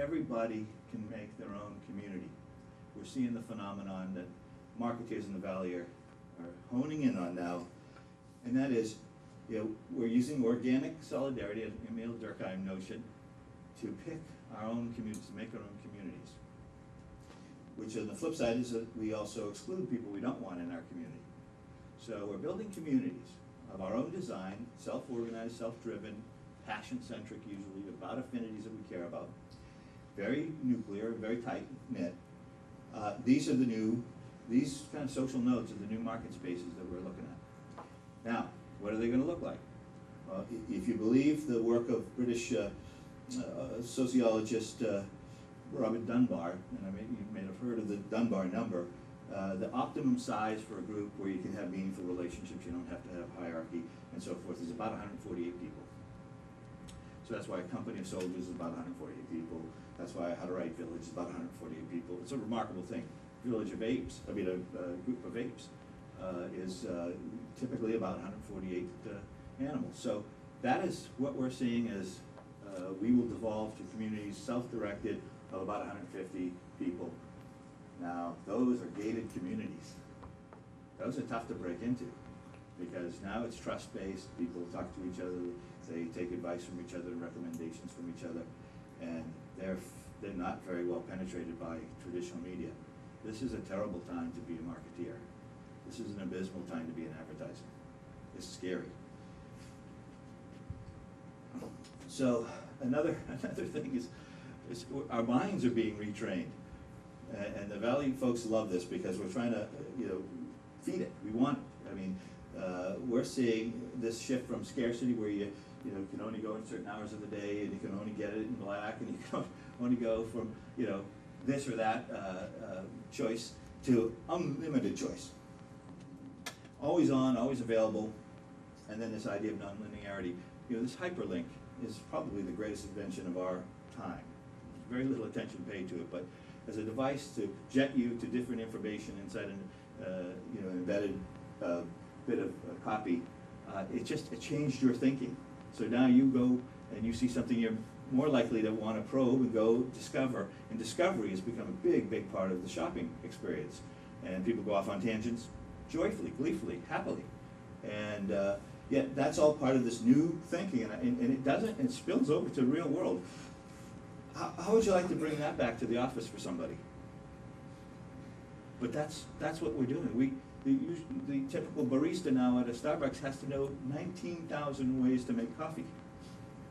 everybody can make their own community. We're seeing the phenomenon that marketeers in the Valley are honing in on now, and that is, we're using organic solidarity, an Emil Durkheim notion, to pick our own communities, to make our own communities. Which on the flip side is that we also exclude people we don't want in our community. So we're building communities of our own design, self-organized, self-driven, passion-centric usually, about affinities that we care about, very nuclear, very tight-knit. These kind of social nodes are the new market spaces that we're looking at. Now, what are they going to look like? Well, if you believe the work of British sociologist Robert Dunbar, and you may have heard of the Dunbar number, the optimum size for a group where you can have meaningful relationships, you don't have to have hierarchy and so forth, is about 148 people. So that's why a company of soldiers is about 148 people. That's why a How to Write Village is about 148 people. It's a remarkable thing. Village of apes, a group of apes, is typically about 148 animals. So that is what we're seeing as we will devolve to communities self-directed of about 150 people. Now, those are gated communities. Those are tough to break into because now it's trust-based. People talk to each other, they take advice from each other, recommendations from each other, and they're not very well penetrated by traditional media. This is a terrible time to be a marketeer. This is an abysmal time to be an advertiser. It's scary. So another thing is our minds are being retrained, and the Valley folks love this because we're trying to feed it. We want it. I mean, we're seeing this shift from scarcity where you can only go in certain hours of the day and you can only get it in black and you can only go from this or that choice to unlimited choice. Always on, always available, and then this idea of nonlinearity. This hyperlink is probably the greatest invention of our time. Very little attention paid to it, but as a device to jet you to different information inside an embedded bit of copy, it changed your thinking. So now you go and you see something you're more likely to want to probe and go discover, and discovery has become a big, big part of the shopping experience. And people go off on tangents joyfully, gleefully, happily. And yet that's all part of this new thinking, and it spills over to the real world. How would you like to bring that back to the office for somebody? But that's what we're doing. The typical barista now at a Starbucks has to know 19,000 ways to make coffee.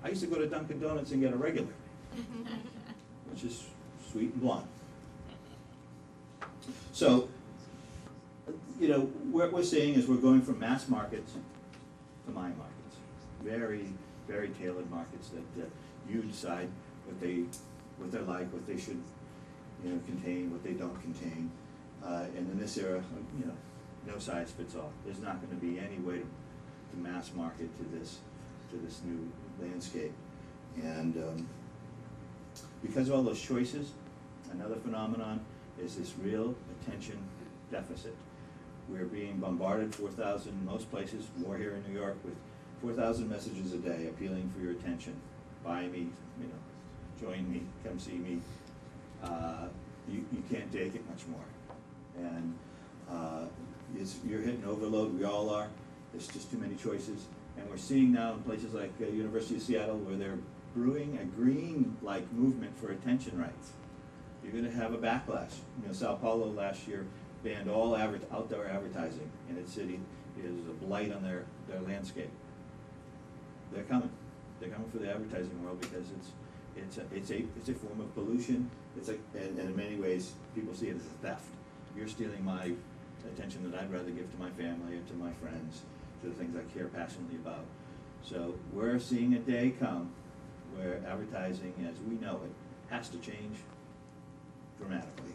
I used to go to Dunkin' Donuts and get a regular, which is sweet and blonde. So, what we're seeing is we're going from mass markets to mind markets. Very, very tailored markets that you decide what they're like, what they should contain, what they don't contain. And in this era, no size fits all. There's not going to be any way to mass market to this new landscape. And because of all those choices, another phenomenon is this real attention deficit. We're being bombarded 4,000, most places, more here in New York, with 4,000 messages a day appealing for your attention. Buy me, join me, come see me. You can't take it much more. And you're hitting overload, we all are. There's just too many choices. And we're seeing now in places like University of Seattle where they're brewing a green-like movement for attention rights. You're going to have a backlash. Sao Paulo last year banned all outdoor advertising in its city. It is a blight on their landscape. They're coming. They're coming for the advertising world because it's a form of pollution. And in many ways, people see it as a theft. You're stealing my attention that I'd rather give to my family or to my friends, to the things I care passionately about. So we're seeing a day come where advertising as we know it has to change dramatically.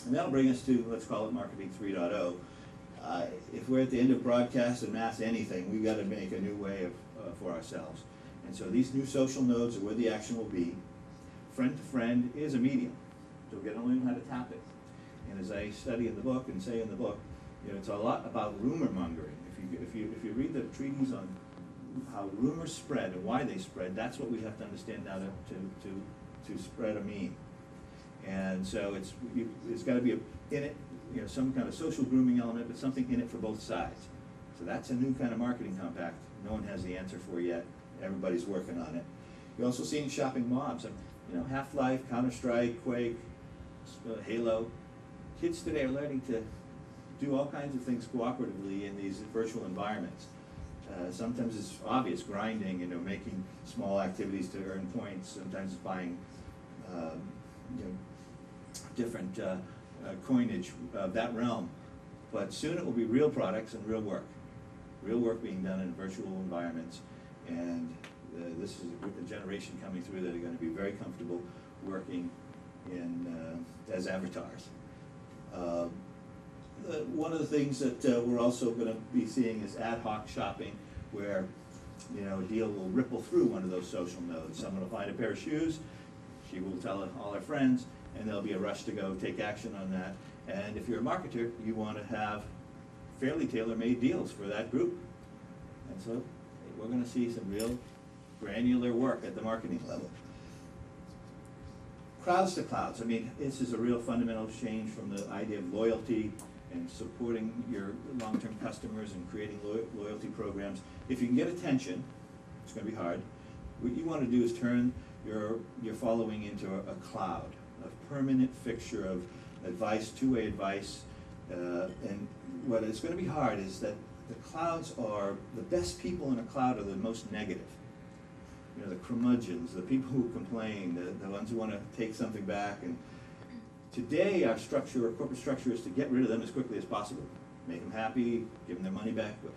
And that'll bring us to, let's call it marketing 3.0. If we're at the end of broadcast and mass anything, we've got to make a new way for ourselves. And so these new social nodes are where the action will be. Friend to friend is a medium, so we've got to learn how to tap it. And as I study in the book and say in the book, it's a lot about rumor mongering. If you read the treatise on how rumors spread and why they spread, that's what we have to understand now to spread a meme. And so it's got to be in it, you know, some kind of social grooming element, but something in it for both sides. So that's a new kind of marketing compact. No one has the answer for yet. Everybody's working on it. You're also seeing shopping mobs. You know, Half-Life, Counter-Strike, Quake, Halo. Kids today are learning to do all kinds of things cooperatively in these virtual environments. Sometimes it's obvious, grinding, you know, making small activities to earn points. Sometimes it's buying, you know, different coinage of that realm. But soon it will be real products and real work being done in virtual environments. And this is a generation coming through that are going to be very comfortable working in as avatars. One of the things that we're also going to be seeing is ad hoc shopping, where, you know, a deal will ripple through one of those social nodes. Someone will find a pair of shoes, she will tell all her friends, and there'll be a rush to go take action on that. And if you're a marketer, you want to have fairly tailor-made deals for that group. And so we're going to see some real granular work at the marketing level. Crowds to clouds. I mean, this is a real fundamental change from the idea of loyalty and supporting your long-term customers and creating loyalty programs. If you can get attention, it's going to be hard. What you want to do is turn your following into a cloud, a permanent fixture of advice, two-way advice. And what is going to be hard is that the clouds are, the best people in a cloud are the most negative. You know, the curmudgeons, the people who complain, the ones who want to take something back. And today our structure, our corporate structure, is to get rid of them as quickly as possible. Make them happy, give them their money back. But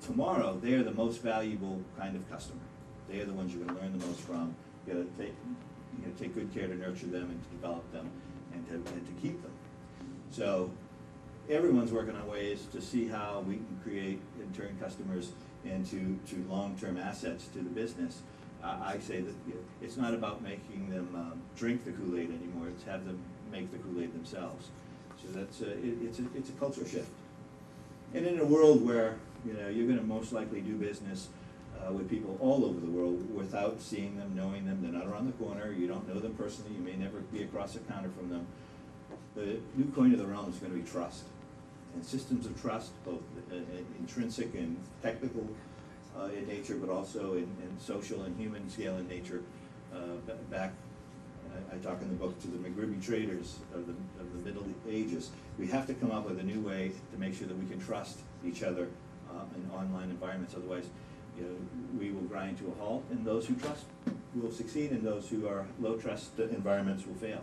tomorrow, they are the most valuable kind of customer. They are the ones you're going to learn the most from. You got to take good care to nurture them and to develop them and to keep them. So everyone's working on ways to see how we can create and turn customers into long-term assets to the business. I say that it's not about making them drink the Kool-Aid anymore. It's have them make the Kool-Aid themselves. So that's it's a culture shift. And in a world where, you know, you're going to most likely do business with people all over the world without seeing them, knowing them, they're not around the corner, you don't know them personally, you may never be across a counter from them. The new coin of the realm is going to be trust. And systems of trust, both intrinsic and technical in nature, but also in social and human scale in nature. Back, I talk in the book to the McGribby traders of the Middle Ages. We have to come up with a new way to make sure that we can trust each other in online environments. Otherwise, you know, we will grind to a halt, and those who trust will succeed, and those who are low trust environments will fail.